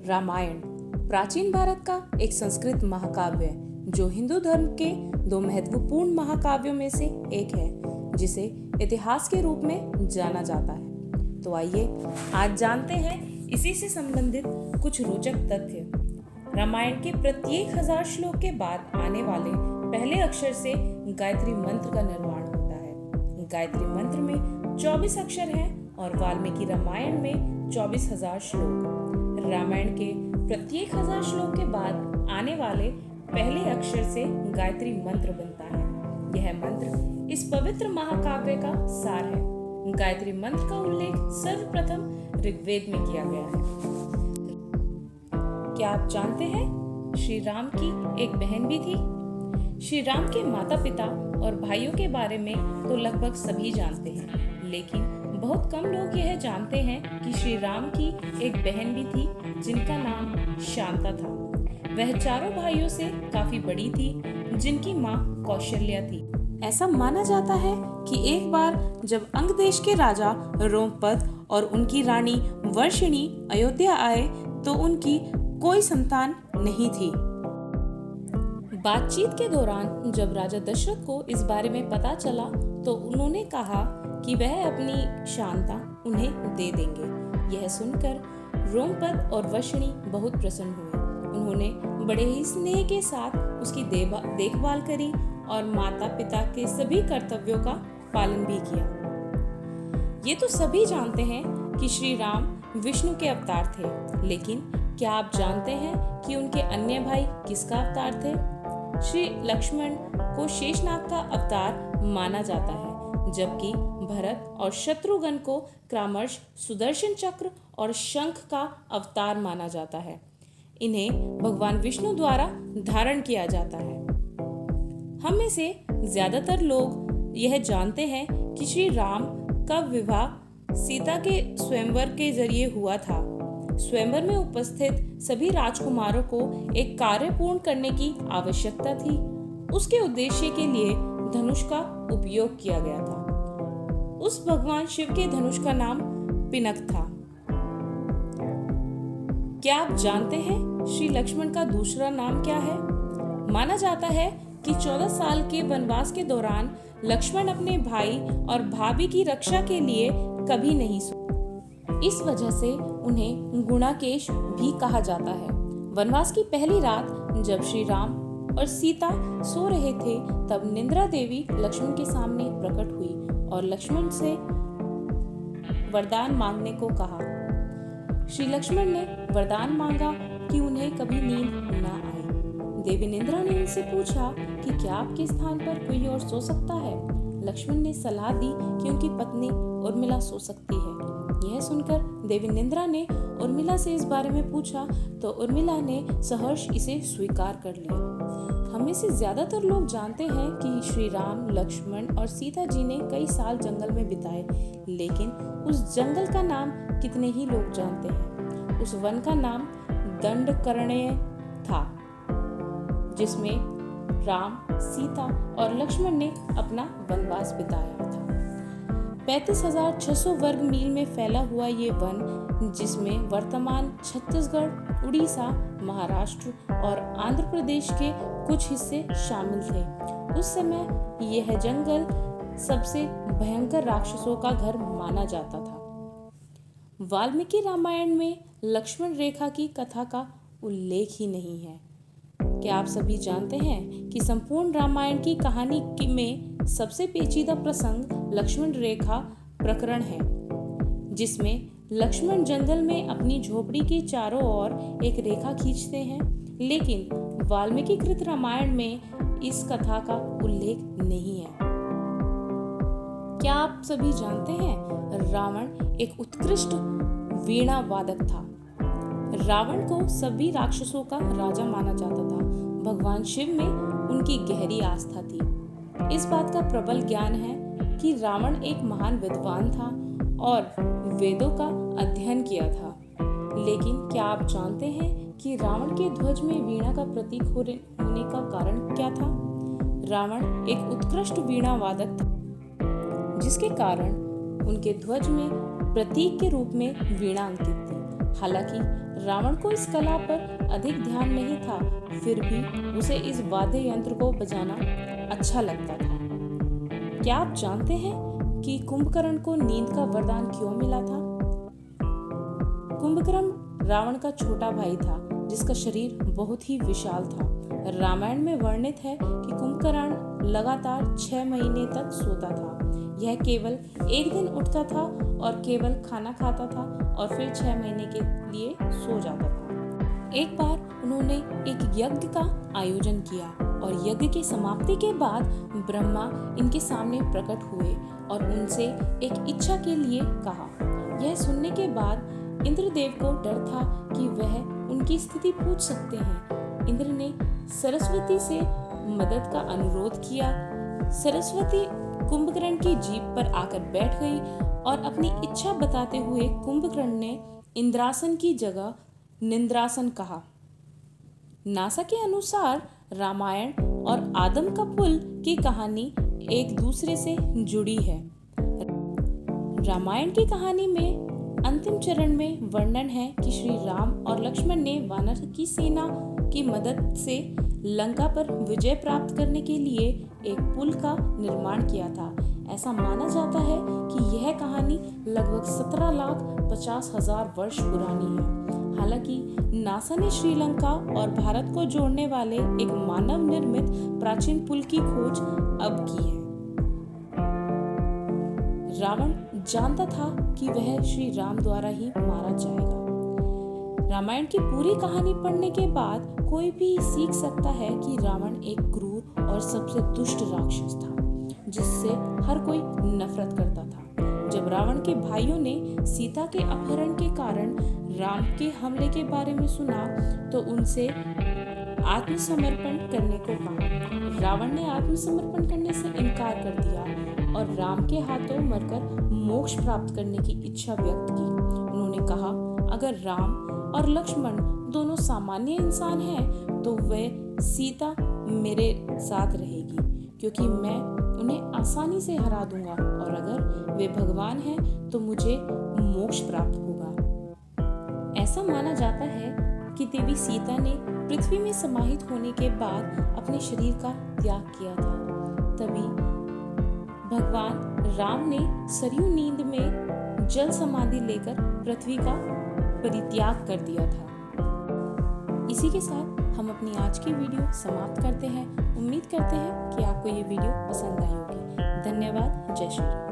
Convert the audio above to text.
रामायण प्राचीन भारत का एक संस्कृत महाकाव्य है जो हिंदू धर्म के दो महत्वपूर्ण महाकाव्यों में से एक है, जिसे इतिहास के रूप में जाना जाता है। तो आइए आज जानते हैं इसी से संबंधित कुछ रोचक तथ्य। रामायण के प्रत्येक 1000 श्लोक के बाद आने वाले पहले अक्षर से गायत्री मंत्र का निर्माण होता है। गायत्री मंत्र में 24 अक्षर हैं और वाल्मीकि रामायण में 24,000 श्लोक। रामायण के प्रत्येक 1000 श्लोक के बाद आने वाले पहले अक्षर से गायत्री मंत्र बनता है। यह मंत्र इस पवित्र महाकाव्य का सार है। गायत्री मंत्र का उल्लेख सर्वप्रथम ऋग्वेद में किया गया है। क्या आप जानते हैं श्री राम की एक बहन भी थी? श्री राम के माता पिता और भाइयों के बारे में तो लगभग सभी जानते हैं, लेकिन बहुत कम लोग यह जानते हैं कि श्री राम की एक बहन भी थी जिनका नाम शांता था। वह चारों भाइयों से काफी बड़ी थी, जिनकी माँ कौशल्या थी। ऐसा माना जाता है कि एक बार जब अंग देश के राजा रोमपद और उनकी रानी वर्षिणी अयोध्या आए तो उनकी कोई संतान नहीं थी। बातचीत के दौरान जब राजा दशरथ को इस बारे में पता चला तो उन्होंने कहा कि वह अपनी शांता उन्हें दे देंगे। यह सुनकर रोमपद और वर्षिणी बहुत प्रसन्न हुए। उन्होंने बड़े ही स्नेह के साथ उसकी देखभाल करी और माता पिता के सभी कर्तव्यों का पालन भी किया। ये तो सभी जानते हैं कि श्री राम विष्णु के अवतार थे, लेकिन क्या आप जानते हैं कि उनके अन्य भाई किसका अवतार थे? श्री लक्ष्मण को शेषनाग का अवतार माना जाता है, जबकि भरत और शत्रुघ्न को क्रमश सुदर्शन चक्र और शंख का अवतार माना जाता है। इन्हें भगवान विष्णु द्वारा धारण किया जाता है। हम में से ज्यादातर लोग यह जानते हैं कि श्री राम का विवाह सीता के स्वयंवर के जरिए हुआ था। स्वयंवर में उपस्थित सभी राजकुमारों को एक कार्य पूर्ण करने की आवश्यकता थी। उसके उद्देश्य के लिए धनुष का उपयोग किया गया था। उस भगवान शिव के धनुष का नाम पिनक था। क्या आप जानते हैं श्री लक्ष्मण का दूसरा नाम क्या है? माना जाता है कि 14 साल के वनवास के दौरान लक्ष्मण अपने भाई और भाभी की रक्षा के लिए कभी नहीं सोए। इस वजह से उन्हें गुणाकेश भी कहा जाता है। वनवास की पहली रात जब श्री राम और सीता सो रहे थे, तब निद्रा देवी लक्ष्मण के सामने प्रकट हुई और लक्ष्मण से वरदान मांगने को कहा। श्री लक्ष्मण ने वरदान मांगा कि उन्हें कभी नींद न आए। देवी निद्रा ने उनसे पूछा कि क्या आपके स्थान पर कोई और सो सकता है? लक्ष्मण ने सलाह दी कि उनकी पत्नी उर्मिला सो सकती है। यह सुनकर देवी निद्रा ने उर्मिला से इस बारे में पूछा तो उर्मिला ने सहर्ष इसे स्वीकार कर लिया। हमें से ज्यादातर लोग जानते हैं कि श्री राम, लक्ष्मण और सीता जी ने कई साल जंगल में बिताए, लेकिन उस जंगल का नाम कितने ही लोग जानते हैं? उस वन का नाम दंडकारण्य था, जिसमें राम, सीता और लक्ष्मण ने अपना वनवास बिताया था। 35,600 वर्ग मील में फैला हुआ ये वन, जिसमें वर्तमान छत्तीसगढ़, उड़ीसा, महाराष्ट्र और आंध्र प्रदेश के कुछ हिस्से शामिल थे। उस समय यह जंगल सबसे भयंकर राक्षसों का घर माना जाता था। वाल्मीकि रामायण में लक्ष्मण रेखा की कथा का उल्लेख ही नहीं है। क्या आप सभी जानते हैं कि संपूर्ण रामायण की कहानी में सबसे पेचीदा प्रसंग लक्ष्मण रेखा प्रकरण है, जिसमें लक्ष्मण जंगल में अपनी झोपड़ी के चारों ओर एक रेखा खींचते हैं, लेकिन वाल्मीकि कृत रामायण में इस कथा का उल्लेख नहीं है। क्या आप सभी जानते हैं रावण एक उत्कृष्ट वीणा वादक था। रावण को सभी राक्षसों का राजा माना जाता था। भगवान शिव में उनकी गहरी आस्था थी। इस बात का प्रबल ज्ञान है कि रावण एक महान विद्वान था और वेदों का अध्ययन किया था। लेकिन क्या आप जानते हैं कि रावण के ध्वज में वीणा का प्रतीक होने का कारण क्या था? रावण एक उत्कृष्ट वीणा वादक था, जिसके कारण उनके ध्वज में प्रतीक के रूप में वीणा अंकित थी। हालांकि रावण को इस कला पर अधिक ध्यान नहीं था, फिर भी उसे इस वाद्य यंत्र को बजाना अच्छा लगता था। क्या आप जानते हैं कि कुंभकर्ण को नींद का वरदान क्यों मिला था? कुंभकर्ण रावण का छोटा भाई था, जिसका शरीर बहुत ही विशाल था। रामायण में वर्णित है कि कुंभकर्ण लगातार 6 महीने तक सोता था। यह केवल एक दिन उठता था और केवल खाना खाता था और फिर 6 महीने के लिए सो जाता था। एक बार उन्होंने एक यज्ञ का आयोजन किया और यज्ञ की समाप्ति के बाद ब्रह्मा इनके सामने प्रकट हुए और उनसे एक इच्छा के लिए कहा। यह सुनने के बाद इंद्रदेव को डर था कि वह उनकी स्थिति पूछ सकते हैं। इंद्र ने सरस्वती से मदद का अनुरोध किया। सरस्वती कुंभकर्ण की जीभ पर आकर बैठ गई और अपनी इच्छा बताते हुए कुंभकर्ण ने इंद्रासन की जगह निंद्रासन कहा। नासा के अनुसार रामायण और आदम का पुल की कहानी एक दूसरे से जुड़ी है। रामायण की कहानी में अंतिम चरण में वर्णन है कि श्री राम और लक्ष्मण ने वानर की सेना की मदद से लंका पर विजय प्राप्त करने के लिए एक पुल का निर्माण किया था। ऐसा माना जाता है कि यह कहानी लगभग 17,50,000 वर्ष पुरानी है। हालांकि नासा ने श्रीलंका और भारत को जोड़ने वाले एक मानव निर्मित प्राचीन पुल की खोज अब की है। रावण जानता था कि वह श्री राम द्वारा ही मारा जाएगा। रामायण की पूरी कहानी पढ़ने के बाद कोई भी सीख सकता है कि रावण एक क्रूर और सबसे दुष्ट राक्षस था, जिससे हर कोई नफरत करता था। जब रावण के भाइयों ने सीता के अपहरण के कारण राम के हमले के बारे में सुना तो उनसे आत्मसमर्पण करने को कहा। रावण ने आत्मसमर्पण करने से इनकार कर दिया और राम के हाथों मरकर मोक्ष प्राप्त करने की इच्छा व्यक्त की। उन्होंने कहा, अगर राम और लक्ष्मण दोनों सामान्य इंसान हैं तो वे सीता मेरे साथ रहेगी, क्योंकि मैं उन्हें आसानी से हरा दूंगा, और अगर वे भगवान हैं तो मुझे मोक्ष प्राप्त होगा। ऐसा माना जाता है कि देवी सीता ने पृथ्वी में समाहित होने के बाद अपने शरीर का त्याग किया था। तभी भगवान राम ने सरयू नींद में जल समाधि लेकर पृथ्वी का परित्याग कर दिया था। इसी के साथ हम अपनी आज की वीडियो समाप्त करते हैं। उम्मीद करते हैं कि आपको ये वीडियो पसंद आई होगी। धन्यवाद। जय श्री राम।